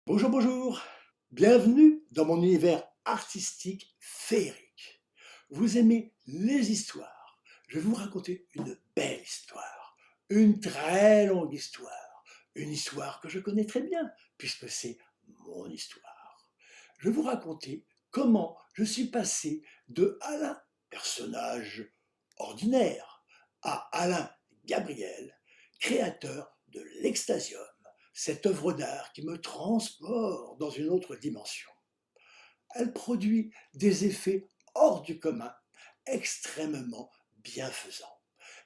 Bonjour, bonjour. Bienvenue dans mon univers artistique féerique. Vous aimez les histoires. Je vais vous raconter une belle histoire, une très longue histoire, une histoire que je connais très bien puisque c'est mon histoire. Je vais vous raconter comment je suis passé de Alain, personnage ordinaire, à Alain Gabriel, créateur de l'Extasium, cette œuvre d'art qui me transporte dans une autre dimension. Elle produit des effets hors du commun, extrêmement bienfaisants,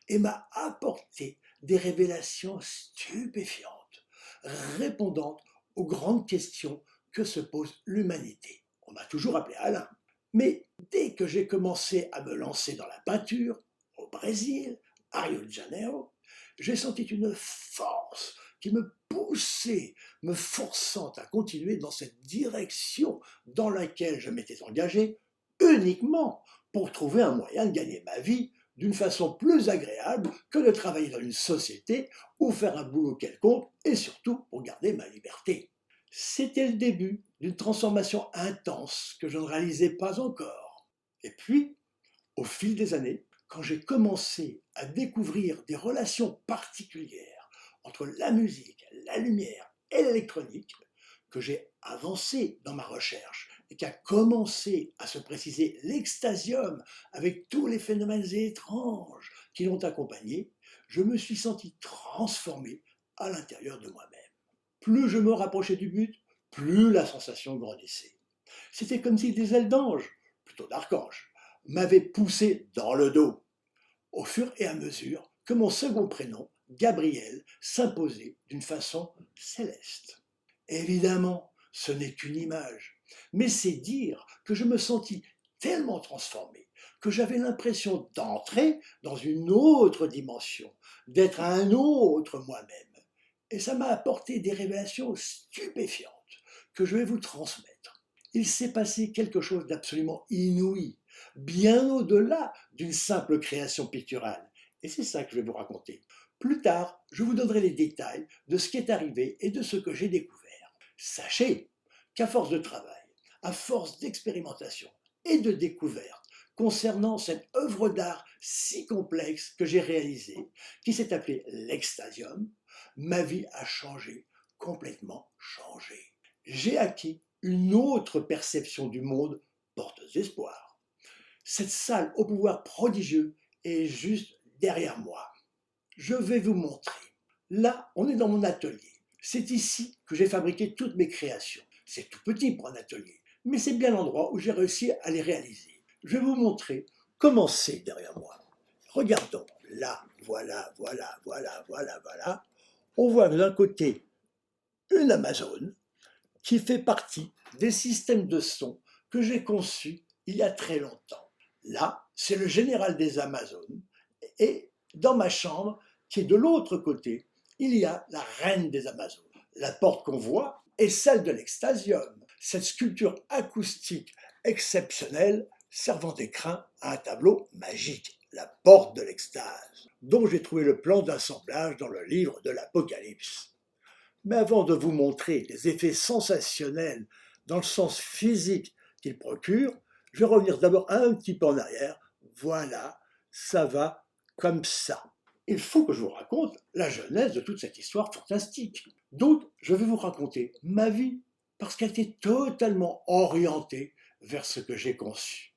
et m'a apporté des révélations stupéfiantes, répondant aux grandes questions que se pose l'humanité. On m'a toujours appelé Alain. Mais dès que j'ai commencé à me lancer dans la peinture, au Brésil, à Rio de Janeiro, j'ai senti une force qui me poussait, me forçant à continuer dans cette direction dans laquelle je m'étais engagé uniquement pour trouver un moyen de gagner ma vie d'une façon plus agréable que de travailler dans une société ou faire un boulot quelconque et surtout pour garder ma liberté. C'était le début d'une transformation intense que je ne réalisais pas encore. Et puis, au fil des années, quand j'ai commencé à découvrir des relations particulières entre la musique, la lumière et l'électronique, que j'ai avancé dans ma recherche et qu'a commencé à se préciser l'extasium avec tous les phénomènes étranges qui l'ont accompagné, je me suis senti transformé à l'intérieur de moi-même. Plus je me rapprochais du but, plus la sensation grandissait. C'était comme si des ailes d'ange, plutôt d'archange, m'avaient poussé dans le dos, au fur et à mesure que mon second prénom, Gabriel, s'imposait d'une façon céleste. Évidemment, ce n'est qu'une image, mais c'est dire que je me sentis tellement transformé que j'avais l'impression d'entrer dans une autre dimension, d'être un autre moi-même. Et ça m'a apporté des révélations stupéfiantes que je vais vous transmettre. Il s'est passé quelque chose d'absolument inouï, bien au-delà d'une simple création picturale. Et c'est ça que je vais vous raconter. Plus tard, je vous donnerai les détails de ce qui est arrivé et de ce que j'ai découvert. Sachez qu'à force de travail, à force d'expérimentation et de découverte concernant cette œuvre d'art si complexe que j'ai réalisée, qui s'est appelée l'Extasium, ma vie a changé, complètement changé. J'ai acquis une autre perception du monde porteuse d'espoir. Cette salle au pouvoir prodigieux est juste derrière moi. Je vais vous montrer. Là, on est dans mon atelier. C'est ici que j'ai fabriqué toutes mes créations. C'est tout petit pour un atelier, mais c'est bien l'endroit où j'ai réussi à les réaliser. Je vais vous montrer comment c'est derrière moi. Regardons, là, voilà, voilà, voilà, voilà, voilà. On voit d'un côté une Amazone qui fait partie des systèmes de son que j'ai conçus il y a très longtemps. Là, c'est le général des Amazones, et dans ma chambre, qui est de l'autre côté, il y a la reine des Amazones. La porte qu'on voit est celle de l'Extasium, cette sculpture acoustique exceptionnelle servant d'écrin à un tableau magique, la porte de l'extase, dont j'ai trouvé le plan d'assemblage dans le livre de l'Apocalypse. Mais avant de vous montrer les effets sensationnels dans le sens physique qu'il procure, je vais revenir d'abord un petit peu en arrière. Voilà, ça va comme ça. Il faut que je vous raconte la genèse de toute cette histoire fantastique. Donc, je vais vous raconter ma vie, parce qu'elle était totalement orientée vers ce que j'ai conçu.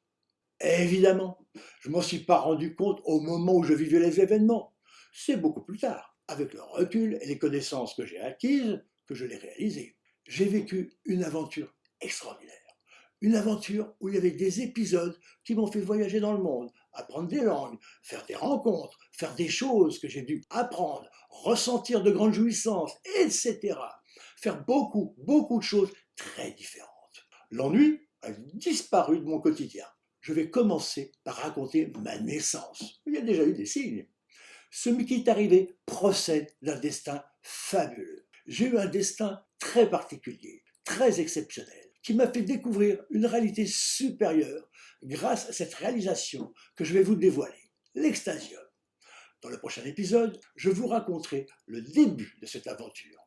Et évidemment, je ne m'en suis pas rendu compte au moment où je vivais les événements. C'est beaucoup plus tard, avec le recul et les connaissances que j'ai acquises, que je l'ai réalisé. J'ai vécu une aventure extraordinaire. Une aventure où il y avait des épisodes qui m'ont fait voyager dans le monde, apprendre des langues, faire des rencontres, faire des choses que j'ai dû apprendre, ressentir de grandes jouissances, etc. Faire beaucoup, beaucoup de choses très différentes. L'ennui a disparu de mon quotidien. Je vais commencer par raconter ma naissance. Il y a déjà eu des signes. Ce qui est arrivé procède d'un destin fabuleux. J'ai eu un destin très particulier, très exceptionnel, qui m'a fait découvrir une réalité supérieure grâce à cette réalisation que je vais vous dévoiler, l'Extasium. Dans le prochain épisode, je vous raconterai le début de cette aventure,